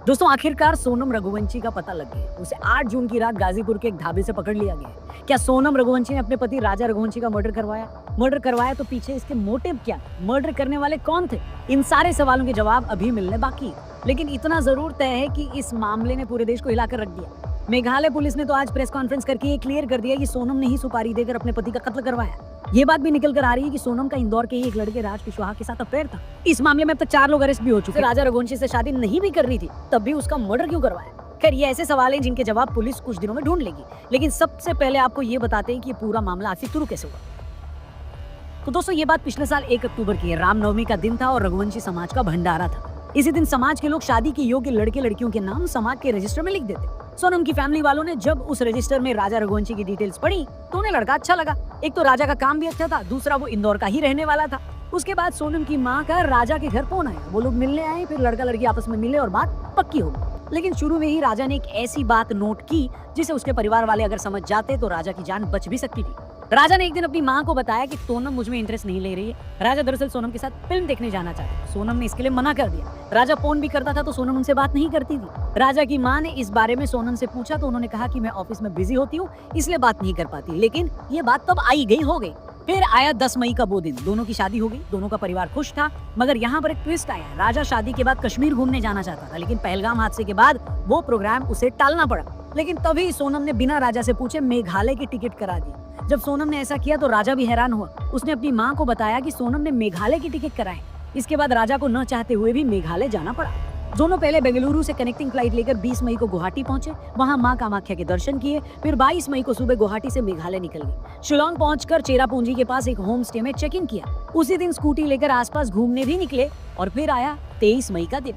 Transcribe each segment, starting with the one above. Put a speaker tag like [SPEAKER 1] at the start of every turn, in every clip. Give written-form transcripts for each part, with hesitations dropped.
[SPEAKER 1] दोस्तों आखिरकार सोनम रघुवंशी का पता लग गया। उसे 8 जून की रात गाजीपुर के एक ढाबे से पकड़ लिया गया। क्या सोनम रघुवंशी ने अपने पति राजा रघुवंशी का मर्डर करवाया? मर्डर करवाया तो पीछे इसके मोटिव क्या? मर्डर करने वाले कौन थे? इन सारे सवालों के जवाब अभी मिलने बाकी है। लेकिन इतना जरूर तय है कि इस मामले ने पूरे देश को हिलाकर रख दिया। मेघालय पुलिस ने तो आज प्रेस कॉन्फ्रेंस करके ये क्लियर कर दिया कि सोनम ने ही सुपारी देकर अपने पति का कत्ल करवाया। ये बात भी निकल कर आ रही है कि सोनम का इंदौर के ही एक लड़के राज कुशवाहा के साथ अफेयर था। इस मामले में अब तक 4 लोग अरेस्ट भी हो चुके हैं। राजा रघुवंशी से शादी नहीं भी कर रही थी, तब भी उसका मर्डर क्यों करवाया? खैर ये ऐसे सवाल हैं जिनके जवाब पुलिस कुछ दिनों में ढूंढ लेगी। लेकिन सबसे पहले आपको ये बताते हैं कि ये पूरा मामला आखिर शुरू कैसे हुआ। तो दोस्तों ये बात पिछले साल 1 अक्टूबर की है। रामनवमी का दिन था और रघुवंशी समाज का भंडारा था। इसी दिन समाज के लोग शादी के योग्य लड़के लड़कियों के नाम समाज के रजिस्टर में लिख देते। सोनम की फैमिली वालों ने जब उस रजिस्टर में राजा रघुवंशी की डिटेल्स पढ़ी तो उन्हें लड़का अच्छा लगा। एक तो राजा का काम भी अच्छा था, दूसरा वो इंदौर का ही रहने वाला था। उसके बाद सोनम की माँ का राजा के घर फोन आया। वो लोग मिलने आए, फिर लड़का लड़की आपस में मिले और बात पक्की हो गई। लेकिन शुरू में ही राजा ने एक ऐसी बात नोट की जिसे उसके परिवार वाले अगर समझ जाते तो राजा की जान बच भी सकती थी। राजा ने एक दिन अपनी माँ को बताया कि सोनम मुझ में इंटरेस्ट नहीं ले रही है। राजा दरअसल सोनम के साथ फिल्म देखने जाना चाहता। सोनम ने इसके लिए मना कर दिया। राजा फोन भी करता था तो सोनम उनसे बात नहीं करती थी। राजा की माँ ने इस बारे में सोनम से पूछा तो उन्होंने कहा कि मैं ऑफिस में बिजी होती हूँ, इसलिए बात नहीं कर पाती। लेकिन ये बात तब आई गई हो गई। फिर आया 10 मई का वो दिन। दोनों की शादी हो गई, दोनों का परिवार खुश था। मगर यहाँ पर एक ट्विस्ट आया। राजा शादी के बाद कश्मीर घूमने जाना चाहता था, लेकिन पहलगाम हादसे के बाद वो प्रोग्राम उसे टालना पड़ा। लेकिन तभी सोनम ने बिना राजा से पूछे मेघालय की टिकट करा दी। जब सोनम ने ऐसा किया तो राजा भी हैरान हुआ। उसने अपनी माँ को बताया कि सोनम ने मेघालय की टिकट कराई। इसके बाद राजा को न चाहते हुए भी मेघालय जाना पड़ा। दोनों पहले बेंगलुरु से कनेक्टिंग फ्लाइट लेकर 20 मई को गुवाहाटी पहुंचे। वहां मां कामाख्या के दर्शन किए। फिर 22 मई को सुबह गुवाहाटी से मेघालय निकल गए। शिलोंग पहुंचकर चेरापूंजी के पास एक होम स्टे में चेक इन किया। उसी दिन स्कूटी लेकर आसपास घूमने भी निकले। और फिर आया 23 मई का दिन।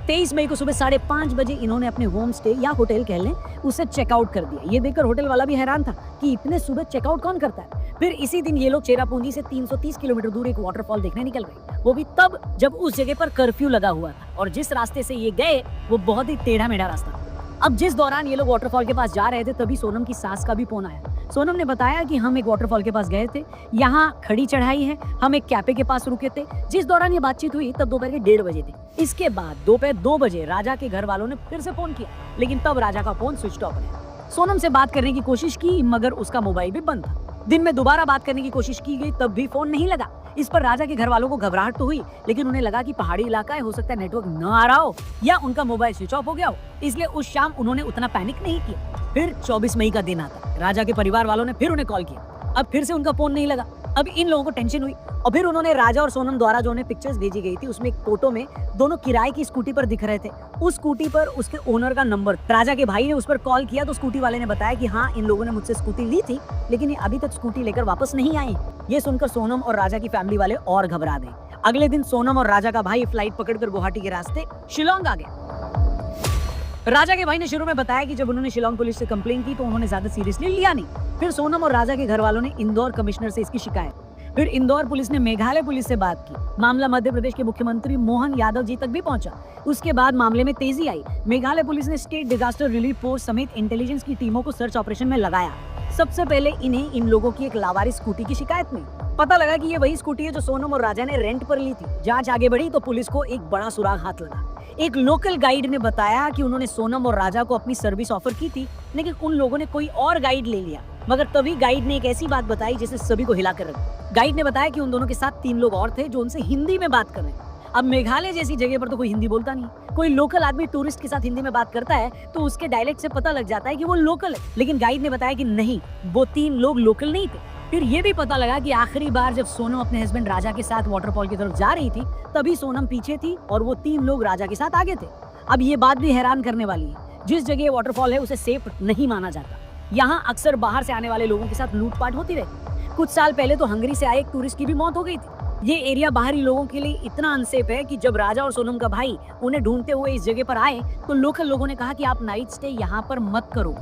[SPEAKER 1] 23 मई को सुबह 5:30 बजे इन्होंने अपने होम स्टे या होटल कह लें उसे चेकआउट कर दिया। ये देखकर होटल वाला भी हैरान था कि इतने सुबह चेकआउट कौन करता है। फिर इसी दिन ये लोग चेरापूंजी से 330 किलोमीटर दूर एक वाटरफॉल देखने निकल गए। वो भी तब जब उस जगह पर कर्फ्यू लगा हुआ था और जिस रास्ते से ये गए वो बहुत ही टेढ़ा मेढ़ा रास्ता था। अब जिस दौरान ये लोग वाटरफॉल के पास जा रहे थे तभी सोनम की सास का भी फोन आया। सोनम ने बताया कि हम एक वाटरफॉल के पास गए थे, यहाँ खड़ी चढ़ाई है, हम एक कैफे के पास रुके थे। जिस दौरान ये बातचीत हुई तब दोपहर के 1:30 बजे थे। इसके बाद दोपहर 2 बजे राजा के घर वालों ने फिर से फोन किया, लेकिन तब राजा का फोन स्विच ऑफ रहा। सोनम से बात करने की कोशिश की मगर उसका मोबाइल भी बंद था। दिन में दोबारा बात करने की कोशिश की गई तब भी फोन नहीं लगा। इस पर राजा के घर वालों को घबराहट तो हुई, लेकिन उन्हें लगा कि पहाड़ी इलाका है, हो सकता है नेटवर्क न आ रहा हो या उनका मोबाइल स्विच ऑफ हो गया हो। इसलिए उस शाम उन्होंने उतना पैनिक नहीं किया। फिर 24 मई का दिन आता। राजा के परिवार वालों ने फिर उन्हें कॉल किया। अब फिर से उनका फोन नहीं लगा। अब इन लोगों को टेंशन हुई और फिर उन्होंने राजा और सोनम द्वारा जो उन्हें पिक्चर्स भेजी गई थी उसमें एक फोटो में दोनों किराए की स्कूटी पर दिख रहे थे। उस स्कूटी पर उसके ओनर का नंबर। राजा के भाई ने उस पर कॉल किया तो स्कूटी वाले ने बताया कि हाँ, इन लोगों ने मुझसे स्कूटी ली थी लेकिन ये अभी तक स्कूटी लेकर वापस नहीं आए। ये सुनकर सोनम और राजा की फैमिली वाले और घबरा गए। अगले दिन सोनम और राजा का भाई फ्लाइट पकड़कर गुवाहाटी के रास्ते शिलोंग आ गया। राजा के भाई ने शुरू में बताया कि जब उन्होंने शिलोंग पुलिस से कंप्लेन की तो उन्होंने ज्यादा सीरियसली लिया नहीं। फिर सोनम और राजा के घर वालों ने इंदौर कमिश्नर से इसकी शिकायत। फिर इंदौर पुलिस ने मेघालय पुलिस से बात की। मामला मध्य प्रदेश के मुख्यमंत्री मोहन यादव जी तक भी पहुंचा। उसके बाद मामले में तेजी आई। मेघालय पुलिस ने स्टेट डिजास्टर रिलीफ फोर्स समेत इंटेलिजेंस की टीमों को सर्च ऑपरेशन में लगाया। सबसे पहले इन्हें इन लोगों की एक लावारिस स्कूटी की शिकायत मिली। पता लगा कि ये वही स्कूटी है जो सोनम और राजा ने रेंट पर ली थी। जांच आगे बढ़ी तो पुलिस को एक बड़ा सुराग हाथ लगा। एक लोकल गाइड ने बताया कि उन्होंने सोनम और राजा को अपनी सर्विस ऑफर की थी, लेकिन उन लोगों ने कोई और गाइड ले लिया। मगर तभी गाइड ने एक ऐसी बात बताई जिसने सभी को हिलाकर रख दिया। गाइड ने बताया कि उन दोनों के साथ 3 लोग और थे जो उनसे हिंदी में बात कर रहे हैं। अब मेघालय जैसी जगह पर तो कोई हिंदी बोलता नहीं। कोई लोकल आदमी टूरिस्ट के साथ हिंदी में बात करता है तो उसके डायलेक्ट से पता लग जाता है कि वो लोकल है। लेकिन गाइड ने बताया कि नहीं, वो 3 लोग लोकल नहीं थे। फिर ये भी पता लगा कि आखिरी बार जब सोनम अपने हस्बैंड राजा के साथ वाटरफॉल की तरफ जा रही थी तभी सोनम पीछे थी और वो 3 लोग राजा के साथ आगे थे। अब ये बात भी हैरान करने वाली है। जिस जगह वाटरफॉल है उसे सेफ नहीं माना जाता। यहाँ अक्सर बाहर से आने वाले लोगों के साथ लूटपाट होती रहती। कुछ साल पहले तो हंगरी से आए एक टूरिस्ट की भी मौत हो गई थी। ये एरिया बाहरी लोगों के लिए इतना अनसेफ है कि जब राजा और सोनम का भाई उन्हें ढूंढते हुए इस जगह पर आए तो लोकल लोगों ने कहा कि आप नाइट स्टे यहाँ पर मत करो।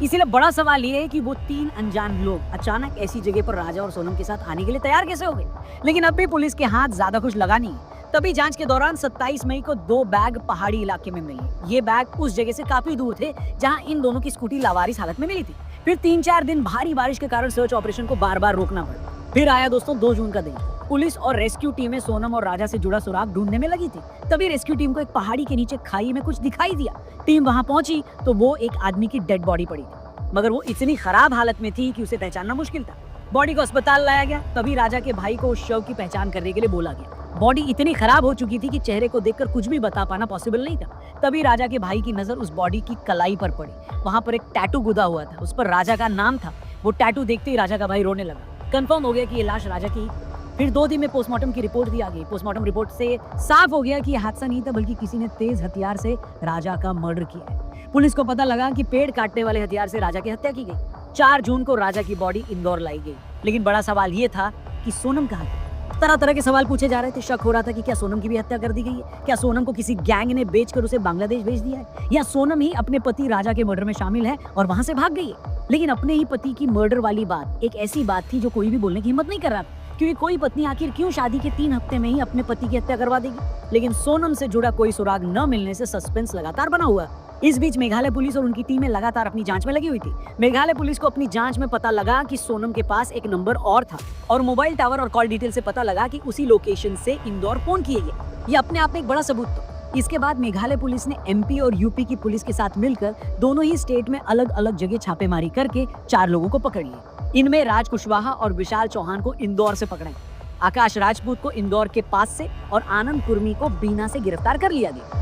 [SPEAKER 1] इसीलिए बड़ा सवाल ये है कि वो 3 अनजान लोग अचानक ऐसी जगह पर राजा और सोनम के साथ आने के लिए तैयार कैसे हो गए। लेकिन अब भी पुलिस के हाथ ज्यादा कुछ लगा नहीं। तभी जांच के दौरान 27 मई को 2 बैग पहाड़ी इलाके में मिले। ये बैग उस जगह से काफी दूर थे जहां इन दोनों की स्कूटी लावारिस हालत में मिली थी। फिर 3-4 दिन भारी बारिश के कारण सर्च ऑपरेशन को बार बार रोकना पड़ा। फिर आया दोस्तों 2 जून का दिन। पुलिस और रेस्क्यू टीमें सोनम और राजा से जुड़ा सुराग ढूंढने में लगी थी। तभी रेस्क्यू टीम को एक पहाड़ी के नीचे खाई में कुछ दिखाई दिया। टीम वहां पहुंची तो वो एक आदमी की डेड बॉडी पड़ी थी, मगर वो इतनी खराब हालत में थी कि उसे पहचानना मुश्किल था। बॉडी को अस्पताल लाया गया। तभी राजा के भाई को उस शव की पहचान करने के लिए बोला गया। बॉडी इतनी खराब हो चुकी थी कि चेहरे को देखकर कुछ भी बता पाना पॉसिबल नहीं था। तभी राजा के भाई की नजर उस बॉडी की कलाई पर पड़ी। वहां पर एक टैटू गुदा हुआ था, उस पर राजा का नाम था। वो टैटू देखते ही राजा का भाई रोने लगा। कंफर्म हो गया कि ये लाश राजा की। फिर 2 दिन में पोस्टमार्टम की रिपोर्ट दी आ गई। पोस्टमार्टम रिपोर्ट से साफ हो गया कि यह हादसा नहीं था, बल्कि किसी ने तेज हथियार से राजा का मर्डर किया है। पुलिस को पता लगा कि पेड़ काटने वाले हथियार से राजा की हत्या की गई। 4 जून को राजा की बॉडी इंदौर लाई गई। लेकिन बड़ा सवाल ये था कि सोनम कहाँ गई? तरह तरह के सवाल पूछे जा रहे थे। शक हो रहा था कि क्या सोनम की भी हत्या कर दी गई है? क्या सोनम को किसी गैंग ने बेचकर उसे बांग्लादेश भेज दिया है? या सोनम ही अपने पति राजा के मर्डर में शामिल है और वहां से भाग गई है? लेकिन अपने ही पति की मर्डर वाली बात एक ऐसी बात थी जो कोई भी बोलने की हिम्मत नहीं कर रहा था, क्योंकि कोई पत्नी आखिर क्यों शादी के 3 हफ्ते में ही अपने पति की हत्या करवा देगी। लेकिन सोनम से जुड़ा कोई सुराग न मिलने से सस्पेंस लगातार बना हुआ। इस बीच मेघालय पुलिस और उनकी टीमें लगातार अपनी जांच में लगी हुई थी। मेघालय पुलिस को अपनी जांच में पता लगा कि सोनम के पास एक नंबर और था और मोबाइल टावर और कॉल डिटेल से पता लगा कि उसी लोकेशन से इंदौर फोन किए गए। ये अपने आप में एक बड़ा सबूत था। इसके बाद मेघालय पुलिस ने एमपी और यूपी की पुलिस के साथ मिलकर दोनों ही स्टेट में अलग अलग जगह छापेमारी करके 4 लोगों को पकड़ लिया। इनमें राज कुशवाहा और विशाल चौहान को इंदौर से पकड़ा, आकाश राजपूत को इंदौर के पास से और आनंद कुर्मी को बीना से गिरफ्तार कर लिया गया।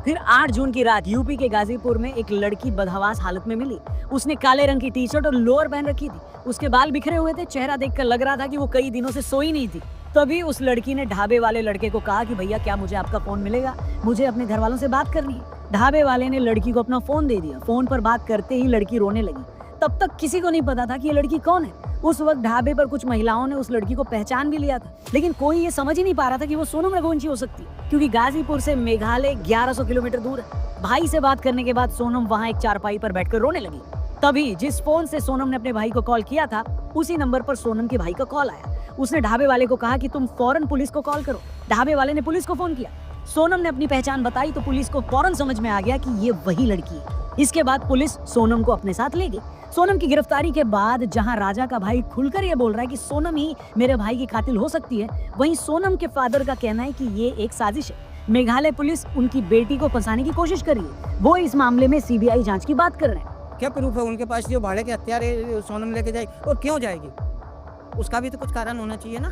[SPEAKER 1] फिर 8 जून की रात यूपी के गाजीपुर में एक लड़की बदहवास हालत में मिली। उसने काले रंग की टी-शर्ट और लोअर पहन रखी थी। उसके बाल बिखरे हुए थे। चेहरा देखकर लग रहा था कि वो कई दिनों से सोई नहीं थी। तभी उस लड़की ने ढाबे वाले लड़के को कहा कि भैया क्या मुझे आपका फोन मिलेगा, मुझे अपने घर वालों से बात करनी है। ढाबे वाले ने लड़की को अपना फोन दे दिया। फोन पर बात करते ही लड़की रोने लगी। तब तक किसी को नहीं पता था कि ये लड़की कौन है। उस वक्त ढाबे पर कुछ महिलाओं ने उस लड़की को पहचान भी लिया था, लेकिन कोई ये समझ ही नहीं पा रहा था कि वो सोनम रघुवंशी हो सकती है, क्योंकि गाजीपुर से मेघालय 1100 किलोमीटर दूर है। भाई से बात करने के बाद सोनम वहां एक चारपाई पर बैठकर रोने लगी। तभी जिस फोन से सोनम ने अपने भाई को कॉल किया था, उसी नंबर पर सोनम के भाई का कॉल आया। उसने ढाबे वाले को कहा कि तुम फौरन पुलिस को कॉल करो। ढाबे वाले ने पुलिस को फोन किया। सोनम ने अपनी पहचान बताई तो पुलिस को फौरन समझ में आ गया कि ये वही लड़की है। इसके बाद पुलिस सोनम को अपने साथ ले गई। सोनम की गिरफ्तारी के बाद जहां राजा का भाई खुलकर ये बोल रहा है कि सोनम ही मेरे भाई की कातिल हो सकती है, वहीं सोनम के फादर का कहना है कि ये एक साजिश है। मेघालय पुलिस उनकी बेटी को फंसाने की कोशिश कर रही है। वो इस मामले में सीबीआई जांच की बात कर रहे हैं।
[SPEAKER 2] क्या प्रूफ है उनके पास जो भाड़े के हथियार है सोनम लेके जाएगी, और क्यों जाएगी? उसका भी तो कुछ कारण होना चाहिए ना।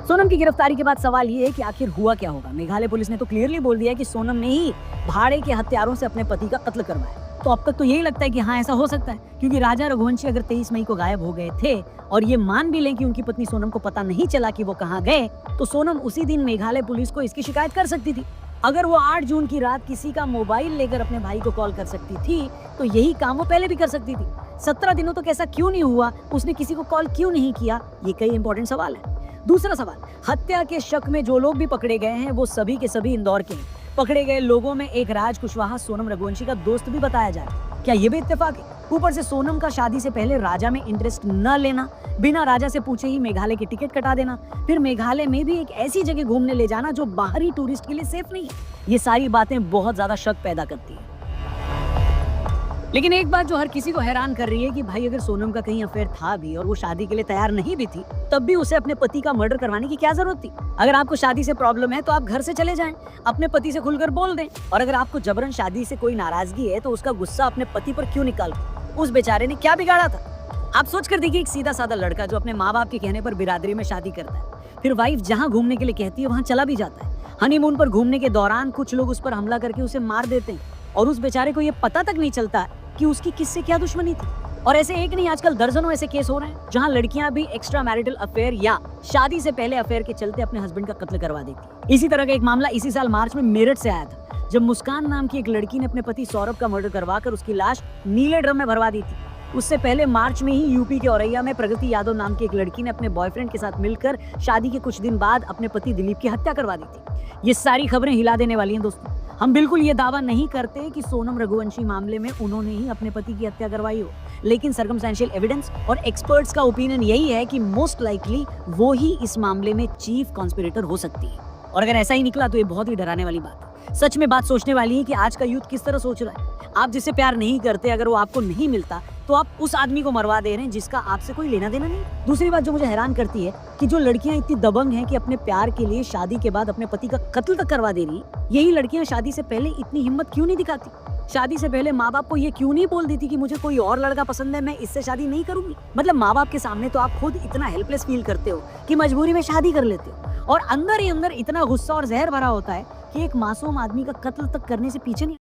[SPEAKER 1] सोनम की गिरफ्तारी के बाद सवाल ये है कि आखिर हुआ क्या होगा। मेघालय पुलिस ने तो क्लियरली बोल दिया कि सोनम ने ही भाड़े के हथियारों से अपने पति का कत्ल करवाया। तो अब तक तो यही लगता है कि हाँ, ऐसा हो सकता है, क्योंकि राजा रघुवंशी अगर 23 मई को गायब हो गए थे और ये मान भी लें कि उनकी पत्नी सोनम को पता नहीं चला कि वो कहाँ गए, तो सोनम उसी दिन मेघालय पुलिस को इसकी शिकायत कर सकती थी। अगर वो 8 जून की रात किसी का मोबाइल लेकर अपने भाई को कॉल कर सकती थी, तो यही काम वो पहले भी कर सकती थी। 17 दिनों तक ऐसा क्यों नहीं हुआ? उसने किसी को कॉल क्यों नहीं किया? ये कई इंपॉर्टेंट सवाल है। दूसरा सवाल, हत्या के शक में जो लोग भी पकड़े गए हैं वो सभी के सभी इंदौर के हैं। पकड़े गए लोगों में एक राज कुशवाहा सोनम रघुवंशी का दोस्त भी बताया जा रहा है। क्या ये भी इत्तेफाक है? ऊपर से सोनम का शादी से पहले राजा में इंटरेस्ट न लेना, बिना राजा से पूछे ही मेघालय की टिकट कटा देना, फिर मेघालय में भी एक ऐसी जगह घूमने ले जाना जो बाहरी टूरिस्ट के लिए सेफ नहीं है। ये सारी बातें बहुत ज्यादा शक पैदा करती है। लेकिन एक बात जो हर किसी को हैरान कर रही है कि भाई अगर सोनम का कहीं अफेयर था भी और वो शादी के लिए तैयार नहीं भी थी, तब भी उसे अपने पति का मर्डर करवाने की क्या जरूरत थी? अगर आपको शादी से प्रॉब्लम है तो आप घर से चले जाएं, अपने पति से खुलकर बोल दें। और अगर आपको जबरन शादी से कोई नाराजगी है तो उसका गुस्सा अपने पति पर क्यों निकालो? उस बेचारे ने क्या बिगाड़ा था? आप सोच कर देखिए, एक सीधा साधा लड़का जो अपने माँ बाप के कहने पर बिरादरी में शादी करता है, फिर वाइफ जहाँ घूमने के लिए कहती है वहाँ चला भी जाता है। हनीमून पर घूमने के दौरान कुछ लोग उस पर हमला करके उसे मार देते हैं और उस बेचारे को ये पता तक नहीं चलता कि उसकी किससे क्या दुश्मनी थी। और ऐसे एक नहीं, आजकल दर्जनों ऐसे केस हो रहे हैं जहां लड़कियां भी एक्स्ट्रा मैरिटल अफेयर या शादी से पहले अफेयर के चलते अपने हस्बैंड का कत्ल करवा देती। इसी तरह का एक मामला इसी साल मार्च में मेरठ से आया था, जब मुस्कान नाम की एक लड़की ने अपने पति सौरभ का मर्डर करवाकर उसकी लाश नीले ड्रम में भरवा दी थी। उससे पहले मार्च में ही यूपी के औरैया में प्रगति यादव नाम की एक लड़की ने अपने बॉयफ्रेंड के साथ मिलकर शादी के कुछ दिन बाद अपने पति दिलीप की हत्या करवा दी थी। ये सारी खबरें हिला देने वाली हैं दोस्तों। हम बिल्कुल ये दावा नहीं करते कि सोनम रघुवंशी मामले में उन्होंने ही अपने पति की हत्या करवाई हो, लेकिन सर्कमस्टेंशियल एविडेंस और एक्सपर्ट्स का ओपिनियन यही है कि मोस्ट लाइकली वो ही इस मामले में चीफ कॉन्स्पिरेटर हो सकती है। और अगर ऐसा ही निकला तो ये बहुत ही डराने वाली बात है। सच में बात सोचने वाली है कि आज का यूथ किस तरह सोच रहा है। आप जिससे प्यार नहीं करते, अगर वो आपको नहीं मिलता, तो आप उस आदमी को मरवा दे रहे हैं जिसका आपसे कोई लेना देना नहीं। दूसरी बात जो मुझे हैरान करती है कि जो लड़कियां इतनी दबंग हैं कि अपने प्यार के लिए शादी के बाद अपने पति का कत्ल तक करवा दे रही, यही लड़कियां शादी से पहले इतनी हिम्मत क्यों नहीं दिखाती? शादी से पहले माँ बाप को ये क्यों नहीं बोल देती कि मुझे कोई और लड़का पसंद है, मैं इससे शादी नहीं करूंगी? मतलब माँ बाप के सामने तो आप खुद इतना हेल्पलेस फील करते हो कि मजबूरी में शादी कर लेते हो, और अंदर ही अंदर इतना गुस्सा और जहर भरा होता है कि एक मासूम आदमी का कत्ल तक करने से पीछे नहीं